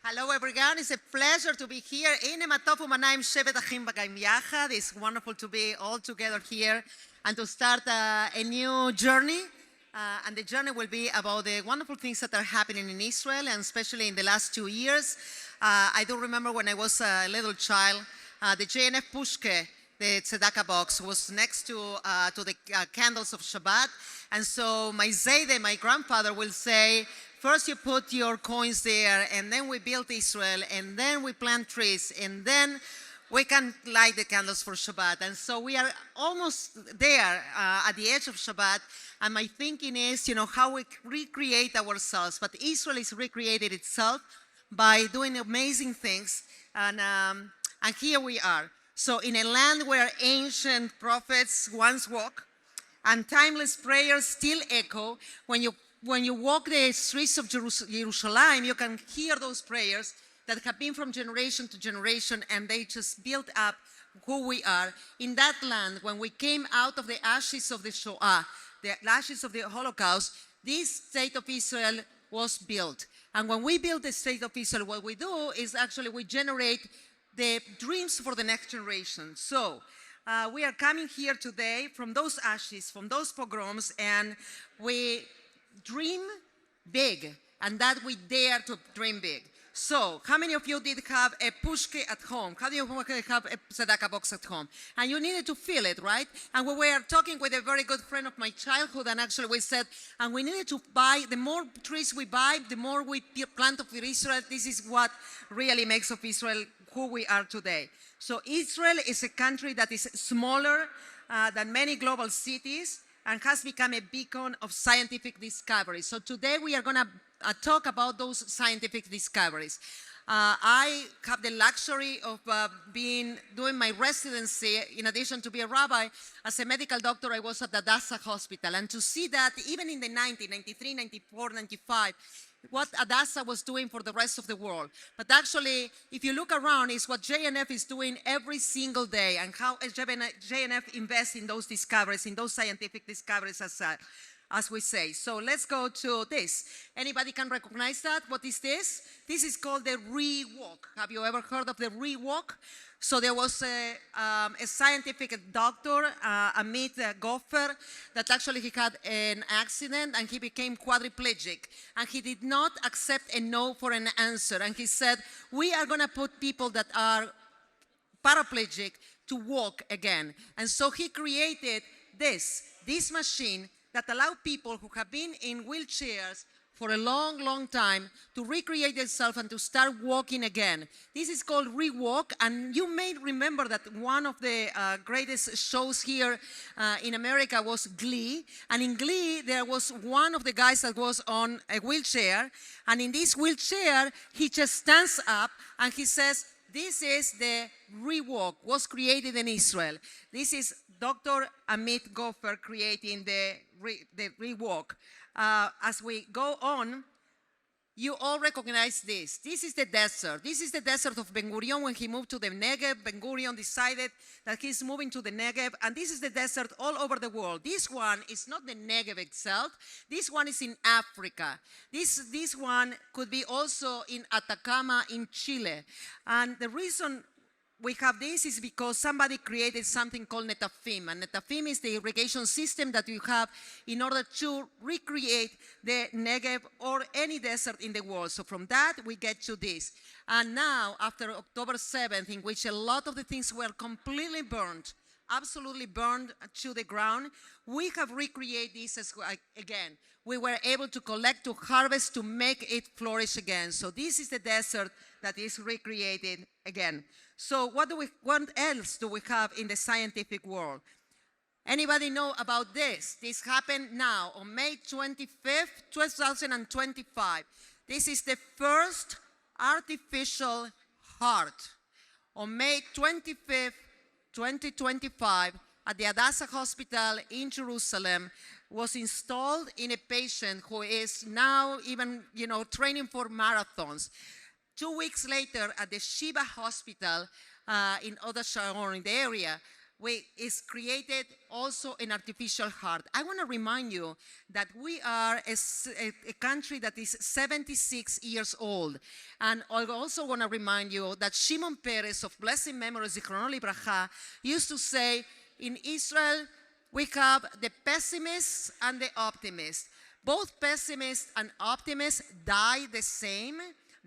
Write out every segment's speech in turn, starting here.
Hello everyone, it's a pleasure to be here. It's wonderful to be all together here and to start a new journey. And the journey will be about the wonderful things that are happening in Israel, and especially in the last 2 years. I do remember when I was a little child, the JNF Pushke, the tzedakah box, was next to the candles of Shabbat. And so my Zayde, my grandfather, will say, first you put your coins there, and then we build Israel, and then we plant trees, and then we can light the candles for Shabbat. And so we are almost there at the edge of Shabbat. And my thinking is, how we recreate ourselves. But Israel is recreated itself by doing amazing things. And here we are. So in a land where ancient prophets once walked, and timeless prayers still echo, when you walk the streets of Jerusalem, you can hear those prayers that have been from generation to generation, and they just build up who we are. In that land, when we came out of the ashes of the Shoah, the ashes of the Holocaust, this state of Israel was built. And when we build the state of Israel, what we do is actually we generate the dreams for the next generation. So we are coming here today from those ashes, from those pogroms, and we dream big, and that we dare to dream big. So, how many of you did have a pushke at home? How many of you have a tzedakah box at home? And you needed to feel it, right? And we were talking with a very good friend of my childhood, and actually we said, and we needed to buy, the more trees we buy, the more we plant of Israel. This is what really makes of Israel who we are today. So Israel is a country that is smaller than many global cities, and has become a beacon of scientific discovery. So today we are going to talk about those scientific discoveries. I have the luxury of doing my residency, in addition to be a rabbi, as a medical doctor. I was at the Hadassah Hospital, and to see that even in the 1993, 94, 95, what Hadassah was doing for the rest of the world. But actually, if you look around, it's what JNF is doing every single day, and how JNF invests in those discoveries, in those scientific discoveries, as we say. So let's go to this. Anybody can recognize that? What is this? This is called the re-walk. Have you ever heard of the re-walk? So there was a scientific doctor, Amit Goffer, that actually he had an accident and he became quadriplegic. And he did not accept a no for an answer. And he said, we are going to put people that are paraplegic to walk again. And so he created this machine that allowed people who have been in wheelchairs for a long, long time to recreate themselves and to start walking again. This is called Rewalk, and you may remember that one of the greatest shows here in America was Glee, and in Glee there was one of the guys that was on a wheelchair, and in this wheelchair he just stands up and he says, this is the Rewalk, was created in Israel. This is Dr. Amit Goffer creating the Rewalk. As we go on, you all recognize this. This is the desert. This is the desert of Ben Gurion when he moved to the Negev. Ben Gurion decided that he's moving to the Negev, and this is the desert all over the world. This one is not the Negev itself. This one is in Africa. This one could be also in Atacama in Chile. And the reason we have this is because somebody created something called Netafim. And Netafim is the irrigation system that you have in order to recreate the Negev or any desert in the world. So from that, we get to this. And now, after October 7th, in which a lot of the things were completely burned, absolutely burned to the ground, we have recreated this again. We were able to collect, to harvest, to make it flourish again. So this is the desert that is recreated again. So what else do we have in the scientific world? Anybody know about this? This happened now on May 25th, 2025. This is the first artificial heart. On May 25th, 2025, at the Hadassah Hospital in Jerusalem, was installed in a patient who is now even, training for marathons. 2 weeks later, at the Sheba Hospital in Oda Sharon, in the area, is created also an artificial heart. I want to remind you that we are a country that is 76 years old. And I also want to remind you that Shimon Peres of blessed memory, Zichrono Libracha, used to say, in Israel, we have the pessimists and the optimists. Both pessimists and optimists die the same,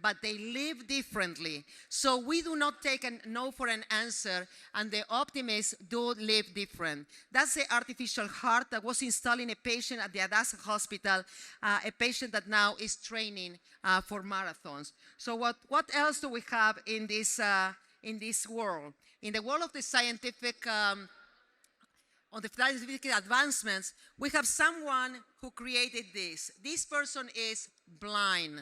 but they live differently. So we do not take a no for an answer, and the optimists do live different. That's the artificial heart that was installed in a patient at the Hadassah Hospital, a patient that now is training for marathons. So what else do we have in this world? In the world of the scientific on the scientific advancements, we have someone who created this. This person is blind.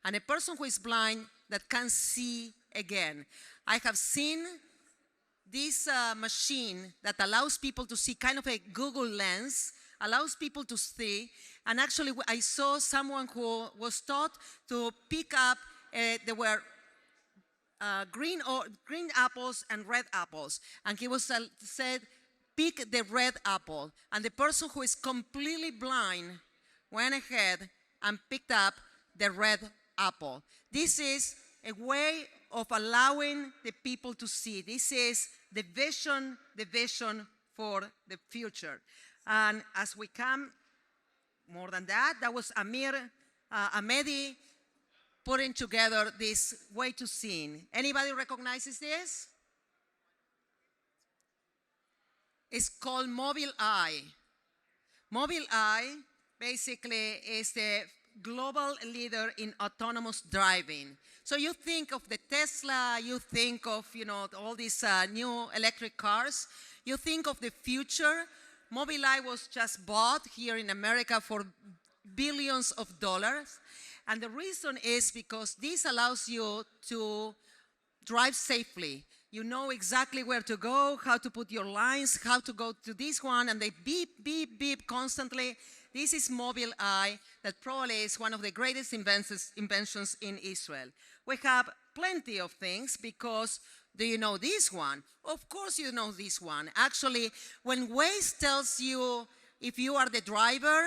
And a person who is blind that can see again. I have seen this machine that allows people to see, kind of a Google lens, allows people to see. And actually, I saw someone who was taught to pick up, there were green apples and red apples. And he was said, pick the red apple. And the person who is completely blind went ahead and picked up the red apple. This is a way of allowing the people to see. This is the vision for the future. And as we come, more than that, that was Amir Ahmedi putting together this way to see. Anybody recognizes this? It's called Mobile Eye. Mobile Eye basically is the global leader in autonomous driving. So you think of the Tesla, you think of all these new electric cars, you think of the future. Mobileye was just bought here in America for billions of dollars. And the reason is because this allows you to drive safely. You know exactly where to go, how to put your lines, how to go to this one, and they beep, beep, beep constantly. This is Mobile Eye that probably is one of the greatest inventions in Israel. We have plenty of things because, do you know this one? Of course you know this one. Actually, when Waze tells you if you are the driver,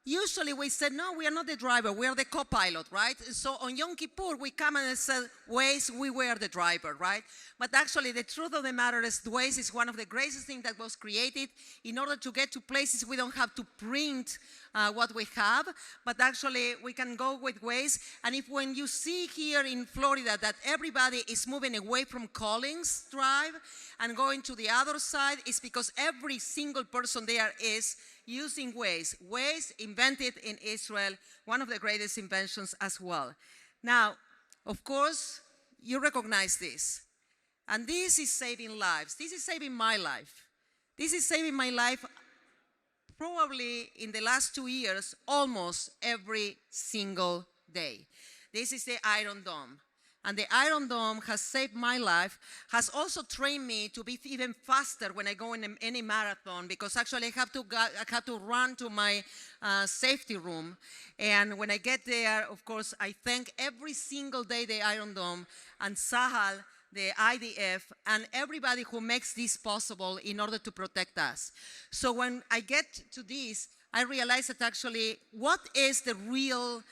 usually we said, no, we are not the driver, we are the co-pilot, right? So on Yom Kippur, we come and say, Waze, we were the driver, right? But actually, the truth of the matter is Waze is one of the greatest things that was created in order to get to places we don't have to print what we have, but actually we can go with Waze. And if when you see here in Florida that everybody is moving away from Collins Drive and going to the other side, it's because every single person there is using Waze. Waze, invented in Israel, one of the greatest inventions as well. Now, of course, you recognize this. And this is saving lives. This is saving my life. This is saving my life probably in the last 2 years, almost every single day. This is the Iron Dome. And the Iron Dome has saved my life, has also trained me to be even faster when I go in any marathon, because actually I have to run to my safety room. And when I get there, of course, I thank every single day the Iron Dome and Sahal, the IDF, and everybody who makes this possible in order to protect us. So when I get to this, I realize that actually what is the real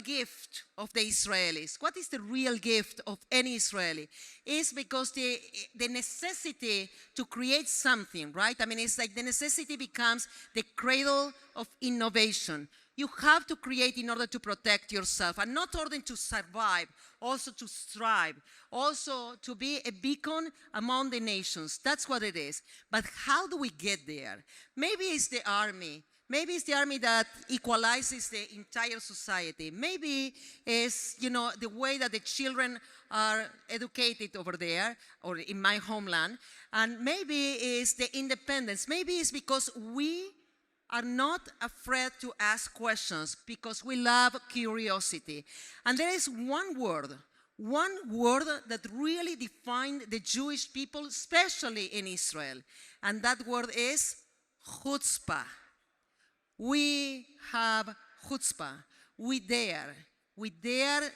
gift of the Israelis? What is the real gift of any Israeli? Is because the necessity to create something, right? I mean, it's like the necessity becomes the cradle of innovation. You have to create in order to protect yourself, and not only to survive, also to strive, also to be a beacon among the nations. That's what it is. But how do we get there? Maybe it's the army. Maybe it's the army that equalizes the entire society. Maybe it's, the way that the children are educated over there or in my homeland. And maybe it's the independence. Maybe it's because we are not afraid to ask questions because we love curiosity. And there is one word that really defined the Jewish people, especially in Israel. And that word is chutzpah. We have chutzpah. We dare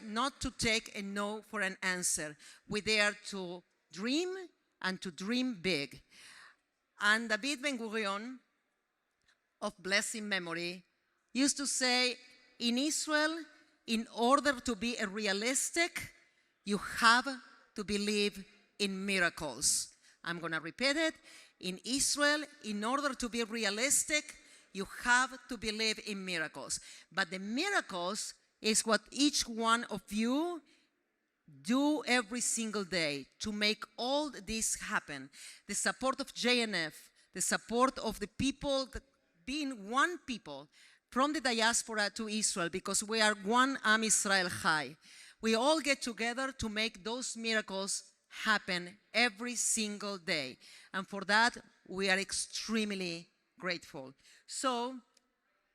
not to take a no for an answer. We dare to dream and to dream big. And David Ben-Gurion, of blessing memory, used to say, in Israel, in order to be a realistic, you have to believe in miracles. I'm going to repeat it. In Israel, in order to be realistic, you have to believe in miracles. But the miracles is what each one of you do every single day to make all this happen. The support of JNF, the support of the people, being one people from the diaspora to Israel, because we are one Am Israel Chai. We all get together to make those miracles happen every single day. And for that, we are extremely grateful. So,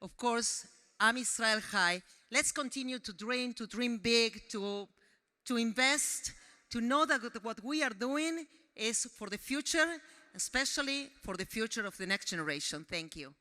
of course, Am Israel Chai, let's continue to dream big, to invest, to know that what we are doing is for the future, especially for the future of the next generation. Thank you.